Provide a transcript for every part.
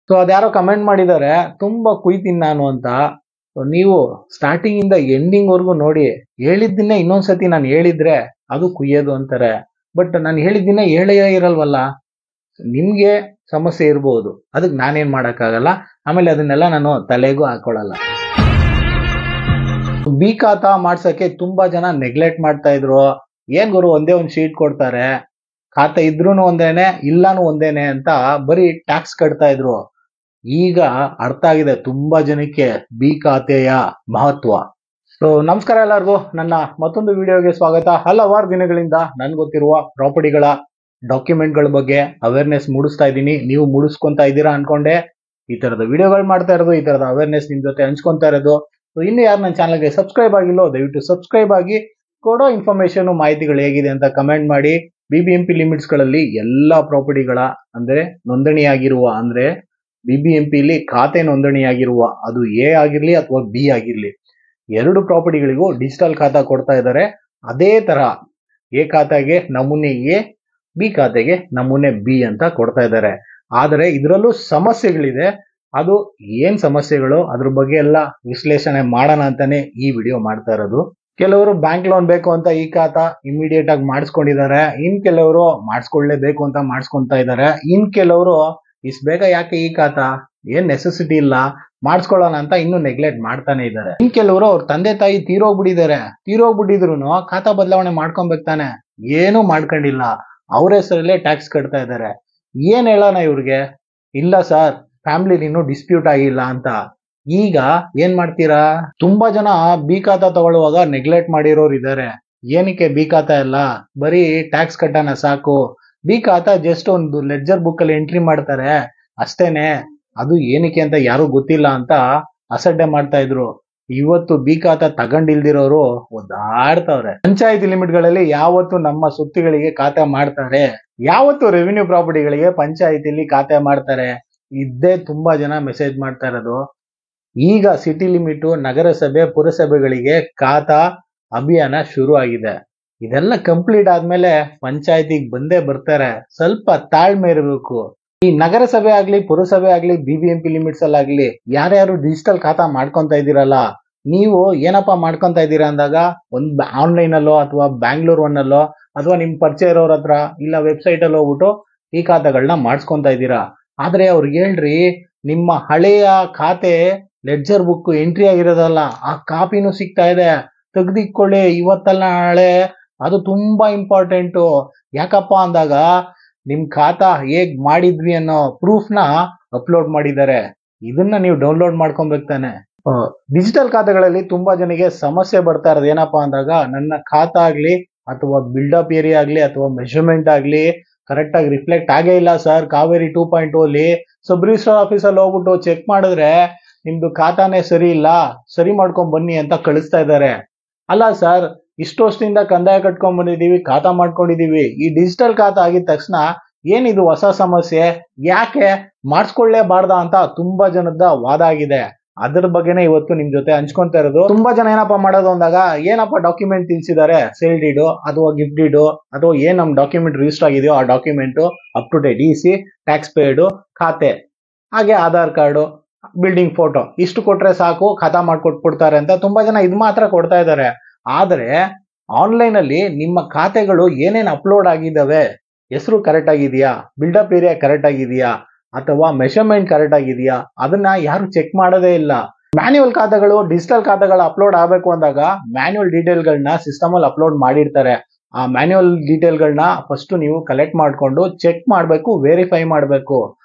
So ಅದ್ಯಾರೋ comment ಮಾಡಿದ್ದಾರೆ, ತುಂಬಾ ಕುಯ್ತೀನಿ ನಾನು ಅಂತ. So, ನೀವು ಸ್ಟಾರ್ಟಿಂಗ್ ಇಂದ ಎಂಡಿಂಗ್ ವರ್ಗು ನೋಡಿ. ಹೇಳಿದ್ದನ್ನೇ ಇನ್ನೊಂದ್ಸತಿ ನಾನು ಹೇಳಿದ್ರೆ ಅದು ಕುಯ್ಯೋದು ಅಂತಾರೆ. ಬಟ್ ನಾನು ಹೇಳಿದ್ದನ್ನೇ ಹೇಳೇ ಇರಲ್ವಲ್ಲ. ನಿಮ್ಗೆ ಸಮಸ್ಯೆ ಇರಬಹುದು, ಅದಕ್ಕೆ ನಾನೇನ್ ಮಾಡಕ್ಕಾಗಲ್ಲ. ಆಮೇಲೆ ಅದನ್ನೆಲ್ಲ ನಾನು ತಲೆಗೂ ಹಾಕೊಳ್ಳಲ್ಲ. ಬಿ ಖಾತಾ ಮಾಡ್ಸಕ್ಕೆ ತುಂಬಾ ಜನ ನೆಗ್ಲೆಕ್ಟ್ ಮಾಡ್ತಾ ಇದ್ರು. ಏನ್ ಗುರು ಒಂದೇ ಒಂದು ಶೀಟ್ ಕೊಡ್ತಾರೆ, ಖಾತೆ ಇದ್ರೂನು ಒಂದೇನೆ ಇಲ್ಲಾನು ಒಂದೇನೆ ಅಂತ ಬರೀ ಟ್ಯಾಕ್ಸ್ ಕಟ್ತಾ ಇದ್ರು. ಈಗ ಅರ್ಥ ಆಗಿದೆ ತುಂಬಾ ಜನಕ್ಕೆ ಬಿ ಖಾತೆಯ ಮಹತ್ವ. ಸೊ ನಮಸ್ಕಾರ ಎಲ್ಲರಿಗೂ, ನನ್ನ ಮತ್ತೊಂದು ವಿಡಿಯೋಗೆ ಸ್ವಾಗತ. ಹಲವಾರು ದಿನಗಳಿಂದ ನನ್ಗೆ ಗೊತ್ತಿರುವ ಪ್ರಾಪರ್ಟಿಗಳ ಡಾಕ್ಯುಮೆಂಟ್ಗಳ ಬಗ್ಗೆ ಅವೇರ್ನೆಸ್ ಮೂಡಿಸ್ತಾ ಇದ್ದೀನಿ. ನೀವು ಮೂಡಿಸ್ಕೊಂತಾ ಇದ್ದೀರಾ ಅನ್ಕೊಂಡೆ ಈ ತರದ ವಿಡಿಯೋಗಳು ಮಾಡ್ತಾ ಇರೋದು, ಈ ತರದ ಅವೇರ್ನೆಸ್ ನಿಮ್ ಜೊತೆ ಹಂಚ್ಕೊಂತಾ ಇರೋದು. ಸೊ ಇನ್ನು ಯಾರು ನನ್ನ ಚಾನಲ್ಗೆ ಸಬ್ಸ್ಕ್ರೈಬ್ ಆಗಿಲ್ಲೋ ದಯವಿಟ್ಟು ಸಬ್ಸ್ಕ್ರೈಬ್ ಆಗಿ, ಕೊಡೋ ಇನ್ಫಾರ್ಮೇಶನ್ ಮಾಹಿತಿಗಳು ಹೇಗಿದೆ ಅಂತ ಕಮೆಂಟ್ ಮಾಡಿ. BBMP ಲಿಮಿಟ್ಸ್ ಗಳಲ್ಲಿ ಎಲ್ಲಾ ಪ್ರಾಪರ್ಟಿಗಳ ಅಂದ್ರೆ ನೋಂದಣಿಯಾಗಿರುವ, ಅಂದ್ರೆ BBMP ಖಾತೆ ನೋಂದಣಿಯಾಗಿರುವ, ಅದು A ಆಗಿರ್ಲಿ ಅಥವಾ B ಆಗಿರ್ಲಿ, ಎರಡು ಪ್ರಾಪರ್ಟಿಗಳಿಗೂ ಡಿಜಿಟಲ್ ಖಾತಾ ಕೊಡ್ತಾ ಇದ್ದಾರೆ. ಅದೇ ತರ A ಖಾತೆಗೆ ನಮೂನೆ A, B ಖಾತೆಗೆ ನಮೂನೆ B ಅಂತ ಕೊಡ್ತಾ ಇದ್ದಾರೆ. ಆದರೆ ಇದರಲ್ಲೂ ಸಮಸ್ಯೆಗಳಿದೆ. ಅದು ಏನ್ ಸಮಸ್ಯೆಗಳು, ಅದ್ರ ಬಗ್ಗೆ ಎಲ್ಲ ವಿಶ್ಲೇಷಣೆ ಮಾಡೋಣ ಅಂತಾನೆ ಈ ವಿಡಿಯೋ ಮಾಡ್ತಾ ಇರೋದು. ಕೆಲವರು ಬ್ಯಾಂಕ್ ಲೋನ್ ಬೇಕು ಅಂತ ಈ ಖಾತಾ ಇಮಿಡಿಯೇಟ್ ಆಗಿ ಮಾಡಿಸ್ಕೊಂಡಿದ್ದಾರೆ. ಇನ್ ಕೆಲವರು ಮಾಡಿಸ್ಕೊಳ್ಳೇಬೇಕು ಅಂತ ಮಾಡಿಸ್ಕೊಂತಾ ಇದ್ದಾರೆ. ಇನ್ ಕೆಲವರು ಇಷ್ಟು ಬೇಗ ಯಾಕೆ ಈ ಖಾತಾ, ಏನ್ ನೆಸೆಸಿಟಿ ಇಲ್ಲ, ಮಾಡಿಸ್ಕೊಳ್ಳೋಣ ಅಂತ ಇನ್ನು ನೆಗ್ಲೆಕ್ಟ್ ಮಾಡ್ತಾನೆ ಇದ್ದಾರೆ. ಇನ್ ಕೆಲವರು ಅವ್ರ ತಂದೆ ತಾಯಿ ತೀರೋಗ್ಬಿಟ್ಟಿದ್ರು ಖಾತಾ ಬದಲಾವಣೆ ಮಾಡ್ಕೊಬೇಕು ತಾನೆ, ಏನೂ ಮಾಡ್ಕೊಂಡಿಲ್ಲ, ಅವ್ರ ಹೆಸರಲ್ಲೇ ಟ್ಯಾಕ್ಸ್ ಕಟ್ತಾ ಇದ್ದಾರೆ. ಏನ್ ಹೇಳೋಣ ಇವ್ರಿಗೆ? ಇಲ್ಲ ಸರ್, ಫ್ಯಾಮಿಲಿ ಇನ್ನೂ ಡಿಸ್ಪ್ಯೂಟ್ ಆಗಿಲ್ಲ ಅಂತ. ಈಗ ಏನ್ ಮಾಡ್ತೀರಾ? ತುಂಬಾ ಜನ ಬಿ ಖಾತಾ ತಗೊಳ್ಳುವಾಗ ನೆಗ್ಲೆಕ್ಟ್ ಮಾಡಿರೋರು ಇದ್ದಾರೆ. ಏನಕ್ಕೆ ಬಿ ಖಾತಾ ಎಲ್ಲ, ಬರೀ ಟ್ಯಾಕ್ಸ್ ಕಟ್ಟೋಣ ಸಾಕು, ಬಿ ಖಾತಾ ಜಸ್ಟ್ ಒಂದು ಲೆಡ್ಜರ್ ಬುಕ್ ಅಲ್ಲಿ ಎಂಟ್ರಿ ಮಾಡ್ತಾರೆ ಅಷ್ಟೇನೆ, ಅದು ಏನಕ್ಕೆ ಅಂತ ಯಾರು ಗೊತ್ತಿಲ್ಲ ಅಂತ ಅಸಡ್ಡೆ ಮಾಡ್ತಾ ಇದ್ರು. ಇವತ್ತು ಬಿ ಖಾತಾ ತಗೊಂಡಿಲ್ದಿರೋರು ಒದ್ದಾಡ್ತವ್ರೆ. ಪಂಚಾಯತಿ ಲಿಮಿಟ್ ಗಳಲ್ಲಿ ಯಾವತ್ತು ನಮ್ಮ ಸುತ್ತಿಗಳಿಗೆ ಖಾತೆ ಮಾಡ್ತಾರೆ, ಯಾವತ್ತು ರೆವಿನ್ಯೂ ಪ್ರಾಪರ್ಟಿಗಳಿಗೆ ಪಂಚಾಯತಿಲಿ ಖಾತೆ ಮಾಡ್ತಾರೆ, ಇದ್ದೇ ತುಂಬಾ ಜನ ಮೆಸೇಜ್ ಮಾಡ್ತಾ ಇರೋದು. ಈಗ ಸಿಟಿ ಲಿಮಿಟ್, ನಗರಸಭೆ, ಪುರಸಭೆಗಳಿಗೆ ಖಾತಾ ಅಭಿಯಾನ ಶುರು ಆಗಿದೆ. ಇದೆಲ್ಲ ಕಂಪ್ಲೀಟ್ ಆದ್ಮೇಲೆ ಪಂಚಾಯತಿಗೆ ಬಂದೇ ಬರ್ತಾರೆ. ಸ್ವಲ್ಪ ತಾಳ್ಮೆ ಇರಬೇಕು. ಈ ನಗರಸಭೆ ಆಗ್ಲಿ, ಪುರಸಭೆ ಆಗ್ಲಿ, BBMP ಲಿಮಿಟ್ಸ್ ಅಲ್ಲಾಗ್ಲಿ ಯಾರ್ಯಾರು ಡಿಜಿಟಲ್ ಖಾತಾ ಮಾಡ್ಕೊಂತ ಇದ್ದೀರಲ್ಲ, ನೀವು ಏನಪ್ಪಾ ಮಾಡ್ಕೊಂತ ಇದ್ದೀರಾ ಅಂದಾಗ ಒಂದು ಆನ್ಲೈನ್ ಅಲ್ಲೋ ಅಥವಾ ಬ್ಯಾಂಗ್ಳೂರ್ ಒನ್ ಅಲ್ಲೋ ಅಥವಾ ನಿಮ್ ಪರಿಚಯ ಇರೋರ ಹತ್ರ ಇಲ್ಲ ವೆಬ್ಸೈಟ್ ಅಲ್ಲಿ ಹೋಗ್ಬಿಟ್ಟು ಈ ಖಾತೆಗಳನ್ನ ಮಾಡಿಸ್ಕೊಂತ ಇದ್ದೀರಾ. ಆದ್ರೆ ಅವ್ರಿಗೆ ಹೇಳ್ರಿ, ನಿಮ್ಮ ಹಳೆಯ ಖಾತೆ ಲೆಡ್ಜರ್ ಬುಕ್ ಎಂಟ್ರಿ ಆಗಿರೋದಲ್ಲ, ಆ ಕಾಪಿನೂ ಸಿಗ್ತಾ ಇದೆ, ತೆಗ್ದಿಟ್ಕೊಳ್ಳಿ ಇವತ್ತಲ್ಲ ನಾಳೆ, ಅದು ತುಂಬಾ ಇಂಪಾರ್ಟೆಂಟು. ಯಾಕಪ್ಪ ಅಂದಾಗ ನಿಮ್ ಖಾತಾ ಹೇಗ್ ಮಾಡಿದ್ವಿ ಅನ್ನೋ ಪ್ರೂಫ್ ನ ಅಪ್ಲೋಡ್ ಮಾಡಿದ್ದಾರೆ. ಇದನ್ನ ನೀವು ಡೌನ್ಲೋಡ್ ಮಾಡ್ಕೊಬೇಕು ತಾನೆ. ಡಿಜಿಟಲ್ ಖಾತೆಗಳಲ್ಲಿ ತುಂಬಾ ಜನಕ್ಕೆ ಸಮಸ್ಯೆ ಬರ್ತಾ ಇರೋದು ಏನಪ್ಪಾ ಅಂದಾಗ, ನನ್ನ ಖಾತಾ ಆಗ್ಲಿ ಅಥವಾ ಬಿಲ್ಡಪ್ ಏರಿಯಾ ಆಗ್ಲಿ ಅಥವಾ ಮೆಷರ್ಮೆಂಟ್ ಆಗ್ಲಿ ಕರೆಕ್ಟ್ ಆಗಿ ರಿಫ್ಲೆಕ್ಟ್ ಆಗೇ ಇಲ್ಲ ಸರ್. ಕಾವೇರಿ 2.0 ಅಲ್ಲಿ ಸಬ್ ರಿಜಿಸ್ಟ್ರಾರ್ ಆಫೀಸಲ್ಲಿ ಹೋಗ್ಬಿಟ್ಟು ಚೆಕ್ ಮಾಡಿದ್ರೆ ನಿಮ್ದು ಖಾತಾನೇ ಸರಿ ಇಲ್ಲ, ಸರಿ ಮಾಡ್ಕೊಂಡ್ ಬನ್ನಿ ಅಂತ ಕಳಿಸ್ತಾ ಇದ್ದಾರೆ. ಅಲ್ಲ ಸರ್, ಇಷ್ಟು ವರ್ಷದಿಂದ ಕಂದಾಯ ಕಟ್ಕೊಂಡ್ ಬಂದಿದೀವಿ, ಖಾತಾ ಮಾಡ್ಕೊಂಡಿದೀವಿ, ಈ ಡಿಜಿಟಲ್ ಖಾತಾ ಆಗಿದ ತಕ್ಷಣ ಏನಿದು ಹೊಸ ಸಮಸ್ಯೆ, ಯಾಕೆ ಮಾಡಿಸ್ಕೊಳ್ಳೇಬಾರ್ದ ಅಂತ ತುಂಬಾ ಜನದ ವಾದ ಆಗಿದೆ. ಅದ್ರ ಬಗ್ಗೆನೇ ಇವತ್ತು ನಿಮ್ ಜೊತೆ ಹಂಚ್ಕೊಂತ ಇರೋದು. ತುಂಬಾ ಜನ ಏನಪ್ಪಾ ಮಾಡೋದು ಅಂದಾಗ, ಏನಪ್ಪಾ ಡಾಕ್ಯುಮೆಂಟ್ ತಿನ್ಸಿದ್ದಾರೆ, ಸೇಲ್ ಡೀಡು ಅಥವಾ ಗಿಫ್ಟ್ ಡೀಡು ಅಥವಾ ಏನ್ ನಮ್ ಡಾಕ್ಯುಮೆಂಟ್ ರಿಜಿಸ್ಟರ್ ಆಗಿದೆಯೋ ಆ document up to date, EC, tax paid, ಖಾತೆ, ಹಾಗೆ ಆಧಾರ್ ಕಾರ್ಡು, ಬಿಲ್ಡಿಂಗ್ ಫೋಟೋ, ಇಷ್ಟು ಕೊಟ್ರೆ ಸಾಕು ಖಾತಾ ಮಾಡ್ಕೊಟ್ಬಿಡ್ತಾರೆ ಅಂತ ತುಂಬಾ ಜನ ಇದ್ ಮಾತ್ರ ಕೊಡ್ತಾ ಇದ್ದಾರೆ. ಆದ್ರೆ ಆನ್ಲೈನ್ ಅಲ್ಲಿ ನಿಮ್ಮ ಖಾತೆಗಳು ಏನೇನ್ ಅಪ್ಲೋಡ್ ಆಗಿದಾವೆ, ಹೆಸರು ಕರೆಕ್ಟ್ ಆಗಿದೆಯಾ, ಬಿಲ್ಡಪ್ ಏರಿಯಾ ಕರೆಕ್ಟ್ ಆಗಿದೆಯಾ ಅಥವಾ ಮೆಷರ್ಮೆಂಟ್ ಕರೆಕ್ಟ್ ಆಗಿದೆಯಾ, ಅದನ್ನ ಯಾರು ಚೆಕ್ ಮಾಡೋದೇ ಇಲ್ಲ. ಮ್ಯಾನ್ಯುವಲ್ ಖಾತೆಗಳು ಡಿಜಿಟಲ್ ಖಾತೆಗಳು ಅಪ್ಲೋಡ್ ಆಗಬೇಕು ಅಂದಾಗ ಮ್ಯಾನ್ಯುವಲ್ ಡೀಟೇಲ್ಗಳನ್ನ ಸಿಸ್ಟಮ್ ಅಲ್ಲಿ ಅಪ್ಲೋಡ್ ಮಾಡಿರ್ತಾರೆ. ಆ ಮ್ಯಾನ್ಯುವಲ್ ಡೀಟೇಲ್ಗಳನ್ನ ಫಸ್ಟ್ ನೀವು ಕಲೆಕ್ಟ್ ಮಾಡ್ಕೊಂಡು ಚೆಕ್ ಮಾಡಬೇಕು, ವೆರಿಫೈ ಮಾಡಬೇಕು.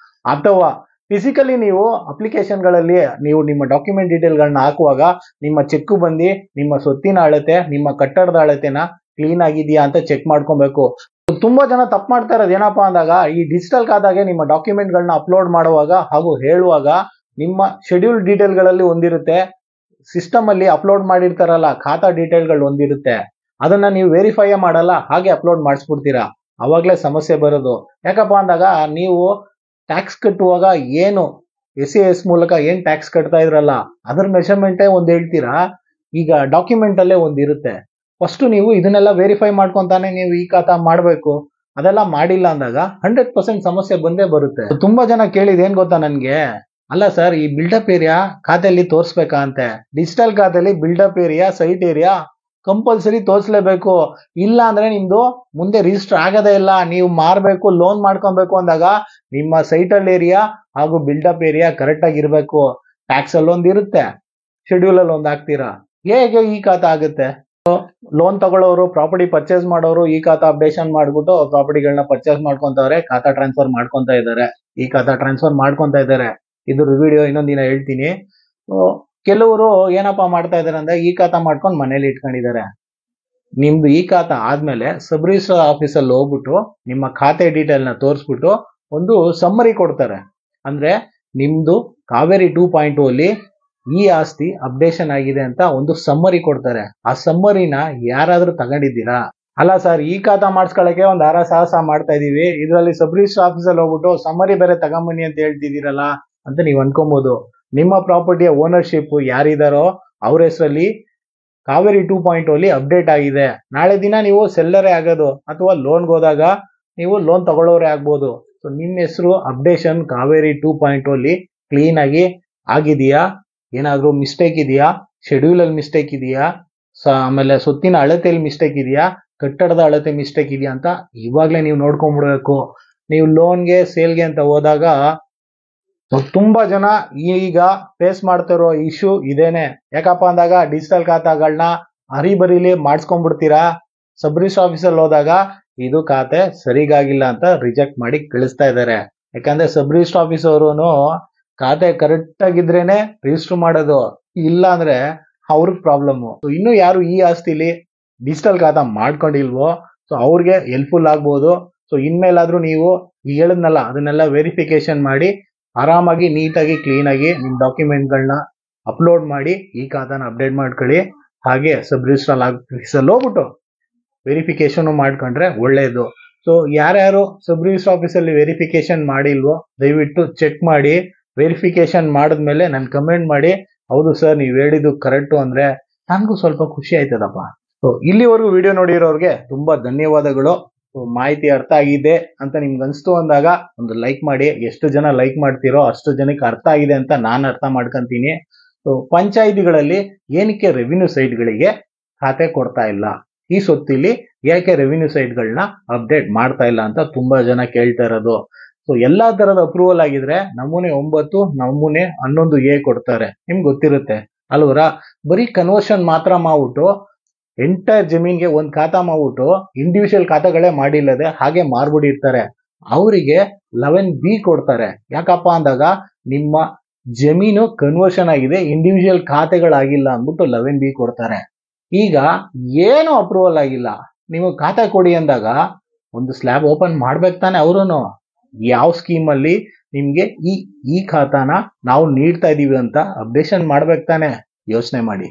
ಅಥವಾ ಫಿಸಿಕಲಿ ನೀವು ಅಪ್ಲಿಕೇಶನ್ಗಳಲ್ಲಿ ನೀವು ನಿಮ್ಮ ಡಾಕ್ಯುಮೆಂಟ್ ಡೀಟೇಲ್ಗಳನ್ನ ಹಾಕುವಾಗ ನಿಮ್ಮ ಚೆಕ್ ಬಂದು ನಿಮ್ಮ ಸೊತ್ತಿನ ಅಳತೆ, ನಿಮ್ಮ ಕಟ್ಟಡದ ಅಳತೆನ ಕ್ಲೀನ್ ಆಗಿದೆಯಾ ಅಂತ ಚೆಕ್ ಮಾಡ್ಕೊಬೇಕು. ತುಂಬಾ ಜನ ತಪ್ಪು ಮಾಡ್ತಾ ಇರೋದು ಏನಪ್ಪಾ ಅಂದಾಗ, ಈ ಡಿಜಿಟಲ್ ಖಾತಾಗೆ ನಿಮ್ಮ ಡಾಕ್ಯುಮೆಂಟ್ ಗಳನ್ನ ಅಪ್ಲೋಡ್ ಮಾಡುವಾಗ ಹಾಗೂ ಹೇಳುವಾಗ ನಿಮ್ಮ ಶೆಡ್ಯೂಲ್ ಡೀಟೇಲ್ ಗಳಲ್ಲಿ ಒಂದಿರುತ್ತೆ, ಸಿಸ್ಟಮ್ ಅಲ್ಲಿ ಅಪ್ಲೋಡ್ ಮಾಡಿರ್ತಾರಲ್ಲ ಖಾತಾ ಡೀಟೇಲ್ಗಳು ಒಂದಿರುತ್ತೆ, ಅದನ್ನ ನೀವು ವೆರಿಫೈ ಮಾಡಲ್ಲ, ಹಾಗೆ ಅಪ್ಲೋಡ್ ಮಾಡಿಸ್ಬಿಡ್ತೀರಾ. ಅವಾಗ್ಲೇ ಸಮಸ್ಯೆ ಬರೋದು. ಯಾಕಪ್ಪ ಅಂದಾಗ ನೀವು ಟ್ಯಾಕ್ಸ್ ಕಟ್ಟುವಾಗ ಏನು SAS ಮೂಲಕ ಏನ್ ಟ್ಯಾಕ್ಸ್ ಕಟ್ತಾ ಇದ್ರಲ್ಲ ಅದ್ರ ಮೆಷರ್ಮೆಂಟೇ ಒಂದ್ ಹೇಳ್ತೀರಾ, ಈಗ ಡಾಕ್ಯುಮೆಂಟ್ ಅಲ್ಲೇ ಒಂದಿರುತ್ತೆ. ಫಸ್ಟ್ ನೀವು ಇದನ್ನೆಲ್ಲ ವೆರಿಫೈ ಮಾಡ್ಕೊಂತಾನೆ ನೀವು ಈ ಖಾತಾ ಮಾಡಬೇಕು. ಅದೆಲ್ಲ ಮಾಡಿಲ್ಲ ಅಂದಾಗ 100% ಸಮಸ್ಯೆ ಬಂದೇ ಬರುತ್ತೆ. ತುಂಬಾ ಜನ ಕೇಳಿದ್ ಏನ್ ಗೊತ್ತಾ ನನ್ಗೆ, ಅಲ್ಲ ಸರ್ ಈ ಬಿಲ್ಡಪ್ ಏರಿಯಾ ಖಾತೆಯಲ್ಲಿ ತೋರಿಸ್ಬೇಕಾ ಅಂತೆ. ಡಿಜಿಟಲ್ ಖಾತೆಯಲ್ಲಿ built up area, site area compulsory ತೋರಿಸಲೇಬೇಕು. ಇಲ್ಲ ಅಂದ್ರೆ ನಿಮ್ದು ಮುಂದೆ ರಿಜಿಸ್ಟರ್ ಆಗದೇ ಇಲ್ಲ. ನೀವು ಮಾರಬೇಕು, ಲೋನ್ ಮಾಡ್ಕೊಬೇಕು ಅಂದಾಗ ನಿಮ್ಮ ಸೈಟಲ್ ಏರಿಯಾ ಹಾಗೂ ಬಿಲ್ಡಪ್ ಏರಿಯಾ ಕರೆಕ್ಟ್ ಆಗಿ ಇರಬೇಕು. ಟ್ಯಾಕ್ಸ್ ಅಲ್ಲಿ ಒಂದ್ ಇರುತ್ತೆ, ಶೆಡ್ಯೂಲ್ ಅಲ್ಲಿ ಒಂದ್ ಹಾಕ್ತೀರಾ, ಹೇಗೆ ಈ ಖಾತಾ ಆಗುತ್ತೆ? ಲೋನ್ ತಗೊಳ್ಳೋರು, ಪ್ರಾಪರ್ಟಿ ಪರ್ಚೇಸ್ ಮಾಡೋರು ಈ ಖಾತಾ ಅಪ್ಡೇಷನ್ ಮಾಡ್ಬಿಟ್ಟು ಪ್ರಾಪರ್ಟಿಗಳನ್ನ ಪರ್ಚೇಸ್ ಮಾಡ್ಕೊಂತವ್ರೆ, ಖಾತಾ ಟ್ರಾನ್ಸ್ಫರ್ ಮಾಡ್ಕೊಂತ ಇದ್ದಾರೆ. ಈ ಖಾತಾ ಟ್ರಾನ್ಸ್ಫರ್ ಮಾಡ್ಕೊಂತ ಇದ್ದಾರೆ. ಇದ್ರ ವಿಡಿಯೋ ಇನ್ನೊಂದಿನ ಹೇಳ್ತೀನಿ. ಕೆಲವರು ಏನಪ್ಪಾ ಮಾಡ್ತಾ ಇದಾರೆ ಅಂದ್ರೆ ಈ ಖಾತಾ ಮಾಡ್ಕೊಂಡು ಮನೇಲಿ ಇಟ್ಕೊಂಡಿದ್ದಾರೆ. ನಿಮ್ದು ಈ ಖಾತಾ ಆದ್ಮೇಲೆ ಸಬ್ ರಿಜಿಸ್ಟರ್ ಆಫೀಸಲ್ಲಿ ಹೋಗ್ಬಿಟ್ಟು ನಿಮ್ಮ ಖಾತೆ ಡೀಟೇಲ್ ನ ತೋರಿಸ್ಬಿಟ್ಟು ಒಂದು ಸಮ್ಮರಿ ಕೊಡ್ತಾರೆ. ಅಂದ್ರೆ ನಿಮ್ದು ಕಾವೇರಿ 2.0 ಅಲ್ಲಿ ಈ ಆಸ್ತಿ ಅಪ್ಡೇಷನ್ ಆಗಿದೆ ಅಂತ ಒಂದು ಸಮ್ಮರಿ ಕೊಡ್ತಾರೆ. ಆ ಸಮ್ಮರಿನ ಯಾರಾದ್ರೂ ತಗೊಂಡಿದ್ದೀರಾ? ಅಲ್ಲ ಸರ್ ಈ ಖಾತಾ ಮಾಡಿಸ್ಕೊಳಕ್ಕೆ ಒಂದು ಸಾಹಸ ಮಾಡ್ತಾ ಇದೀವಿ, ಇದರಲ್ಲಿ ಸಬ್ ರಿಜಿಸ್ಟರ್ ಆಫೀಸಲ್ಲಿ ಹೋಗ್ಬಿಟ್ಟು ಸಮ್ಮರಿ ಬೇರೆ ತಗೊಂಬನ್ನಿ ಅಂತ ಹೇಳ್ತಿದ್ದೀರಲ್ಲ ಅಂತ ನೀವು ಅನ್ಕೊಬಹುದು. ನಿಮ್ಮ ಪ್ರಾಪರ್ಟಿಯ ಓನರ್ಶಿಪ್ ಯಾರಿದಾರೋ ಅವ್ರ ಹೆಸರಲ್ಲಿ ಕಾವೇರಿ 2.0 ಅಲ್ಲಿ ಅಪ್ಡೇಟ್ ಆಗಿದೆ. ನಾಳೆ ದಿನ ನೀವು ಸೆಲ್ಲರೇ ಆಗೋದು ಅಥವಾ ಲೋನ್ಗೆ ಹೋದಾಗ ನೀವು ಲೋನ್ ತಗೊಳ್ಳೋರೇ ಆಗ್ಬೋದು. ಸೊ ನಿಮ್ಮ ಹೆಸರು ಅಪ್ಡೇಷನ್ ಕಾವೇರಿ 2.0 ಅಲ್ಲಿ ಕ್ಲೀನ್ ಆಗಿ ಆಗಿದೆಯಾ, ಏನಾದ್ರೂ ಮಿಸ್ಟೇಕ್ ಇದೆಯಾ, ಶೆಡ್ಯೂಲ್ ಅಲ್ಲಿ ಮಿಸ್ಟೇಕ್ ಇದೆಯಾ, ಆಮೇಲೆ ಸುತ್ತಿನ ಅಳತೆಯಲ್ಲಿ ಮಿಸ್ಟೇಕ್ ಇದೆಯಾ, ಕಟ್ಟಡದ ಅಳತೆ ಮಿಸ್ಟೇಕ್ ಇದೆಯಾ ಅಂತ ಇವಾಗ್ಲೇ ನೀವು ನೋಡ್ಕೊಂಡ್ಬಿಡ್ಬೇಕು. ನೀವು ಲೋನ್ಗೆ ಸೇಲ್ಗೆ ಅಂತ ಹೋದಾಗ ತುಂಬಾ ಜನ ಈಗ ಫೇಸ್ ಮಾಡ್ತಿರೋ ಇಶ್ಯೂ ಇದೇನೆ. ಯಾಕಪ್ಪ ಅಂದಾಗ ಡಿಜಿಟಲ್ ಖಾತಾಗಳನ್ನ ಹರಿಬರಿಲಿ ಮಾಡಿಸ್ಕೊಂಡ್ಬಿಡ್ತೀರಾ. ಸಬ್ ರಿಜಿಸ್ಟರ್ ಆಫೀಸಲ್ಲಿ ಹೋದಾಗ ಇದು ಖಾತೆ ಸರಿಗಾಗಿಲ್ಲ ಅಂತ ರಿಜೆಕ್ಟ್ ಮಾಡಿ ಕಳಿಸ್ತಾ ಇದ್ದಾರೆ. ಯಾಕಂದ್ರೆ ಸಬ್ ರಿಜಿಸ್ಟರ್ ಆಫೀಸ್ ಅವರು ಖಾತೆ ಕರೆಕ್ಟ್ ಆಗಿದ್ರೇನೆ ರಿಜಿಸ್ಟರ್ ಮಾಡೋದು, ಇಲ್ಲ ಅಂದ್ರೆ ಅವ್ರಿಗೆ ಪ್ರಾಬ್ಲಮ್. ಇನ್ನು ಯಾರು ಈ ಆಸ್ತಿಲಿ ಡಿಜಿಟಲ್ ಖಾತಾ ಮಾಡ್ಕೊಂಡಿಲ್ವೋ ಸೊ ಅವ್ರಿಗೆ ಹೆಲ್ಪ್ಫುಲ್ ಆಗ್ಬೋದು. ಸೊ ಇನ್ಮೇಲಾದ್ರೂ ನೀವು ಹೇಳಿದ್ನಲ್ಲ ಅದನ್ನೆಲ್ಲ ವೆರಿಫಿಕೇಶನ್ ಮಾಡಿ ಆರಾಮಾಗಿ ನೀಟಾಗಿ ಕ್ಲೀನ್ ಆಗಿ ನಿಮ್ ಡಾಕ್ಯುಮೆಂಟ್ಗಳನ್ನ ಅಪ್ಲೋಡ್ ಮಾಡಿ ಈ ಖಾತಾನ ಅಪ್ಡೇಟ್ ಮಾಡ್ಕೊಳ್ಳಿ. ಹಾಗೆ ಸಬ್ ರಿಜಿಸ್ಟರ್ ಆಫೀಸಲ್ಲಿ ಹೋಗ್ಬಿಟ್ಟು ವೆರಿಫಿಕೇಶನ್ ಮಾಡ್ಕೊಂಡ್ರೆ ಒಳ್ಳೇದು. ಸೊ ಯಾರ್ಯಾರು ಸಬ್ ರಿಜಿಸ್ಟರ್ ಆಫೀಸಲ್ಲಿ ವೆರಿಫಿಕೇಶನ್ ಮಾಡಿಲ್ವೋ ದಯವಿಟ್ಟು ಚೆಕ್ ಮಾಡಿ. ವೆರಿಫಿಕೇಶನ್ ಮಾಡಿದ್ಮೇಲೆ ನನ್ ಕಮೆಂಟ್ ಮಾಡಿ, ಹೌದು ಸರ್ ನೀವು ಹೇಳಿದ್ದು ಕರೆಕ್ಟು ಅಂದ್ರೆ ನನಗೂ ಸ್ವಲ್ಪ ಖುಷಿ ಆಯ್ತದಪ್ಪ. ಸೊ ಇಲ್ಲಿವರೆಗೂ ವಿಡಿಯೋ ನೋಡಿರೋರ್ಗೆ ತುಂಬಾ ಧನ್ಯವಾದಗಳು. ಮಾಹಿತಿ ಅರ್ಥ ಆಗಿದೆ ಅಂತ ನಿಮ್ಗೆ ಅನ್ಸ್ತು ಅಂದಾಗ ಒಂದು ಲೈಕ್ ಮಾಡಿ. ಎಷ್ಟು ಜನ ಲೈಕ್ ಮಾಡ್ತೀರೋ ಅಷ್ಟು ಜನಕ್ಕೆ ಅರ್ಥ ಆಗಿದೆ ಅಂತ ನಾನು ಅರ್ಥ ಮಾಡ್ಕೊಂತೀನಿ. ಸೊ ಪಂಚಾಯಿತಿಗಳಲ್ಲಿ ಏನಕ್ಕೆ ರೆವಿನ್ಯೂ ಸೈಟ್ಗಳಿಗೆ ಖಾತೆ ಕೊಡ್ತಾ ಇಲ್ಲ, ಈ ಸೊತ್ತಿಲಿ ಯಾಕೆ ರೆವಿನ್ಯೂ ಸೈಟ್ಗಳನ್ನ ಅಪ್ಡೇಟ್ ಮಾಡ್ತಾ ಇಲ್ಲ ಅಂತ ತುಂಬಾ ಜನ ಕೇಳ್ತಾ ಇರೋದು. ಸೊ ಎಲ್ಲಾ ತರದ ಅಪ್ರೂವಲ್ ಆಗಿದ್ರೆ ನಮೂನೆ 9, ನಮೂನೆ 11A ಕೊಡ್ತಾರೆ, ನಿಮ್ಗೆ ಗೊತ್ತಿರುತ್ತೆ ಅಲ್ವರ. ಬರೀ ಕನ್ವರ್ಷನ್ ಮಾತ್ರ ಮಾಡ್ಬಿಟ್ಟು ಎಂಟೈರ್ ಜಮೀನ್ಗೆ ಒಂದ್ ಖಾತಾ ಮಾಡ್ಬಿಟ್ಟು ಇಂಡಿವಿಜುವಲ್ ಖಾತಾಗಳೇ ಮಾಡಿಲ್ಲದೆ ಹಾಗೆ ಮಾರ್ಬಿಟ್ಟಿರ್ತಾರೆ. ಅವರಿಗೆ 11B ಕೊಡ್ತಾರೆ. ಯಾಕಪ್ಪ ಅಂದಾಗ ನಿಮ್ಮ ಜಮೀನು ಕನ್ವರ್ಷನ್ ಆಗಿದೆ, ಇಂಡಿವಿಜುವಲ್ ಖಾತೆಗಳಾಗಿಲ್ಲ ಅಂದ್ಬಿಟ್ಟು 11B ಕೊಡ್ತಾರೆ. ಈಗ ಏನು ಅಪ್ರೂವಲ್ ಆಗಿಲ್ಲ, ನೀವು ಖಾತೆ ಕೊಡಿ ಅಂದಾಗ ಒಂದು ಸ್ಲ್ಯಾಬ್ ಓಪನ್ ಮಾಡ್ಬೇಕು ತಾನೆ ಅವರುನು. ಯಾವ ಸ್ಕೀಮ್ ಅಲ್ಲಿ ನಿಮ್ಗೆ ಈ ಖಾತಾನ ನಾವು ನೀಡ್ತಾ ಇದೀವಿ ಅಂತ ಅಪ್ಡೇಷನ್ ಮಾಡ್ಬೇಕು ತಾನೆ, ಯೋಚನೆ ಮಾಡಿ.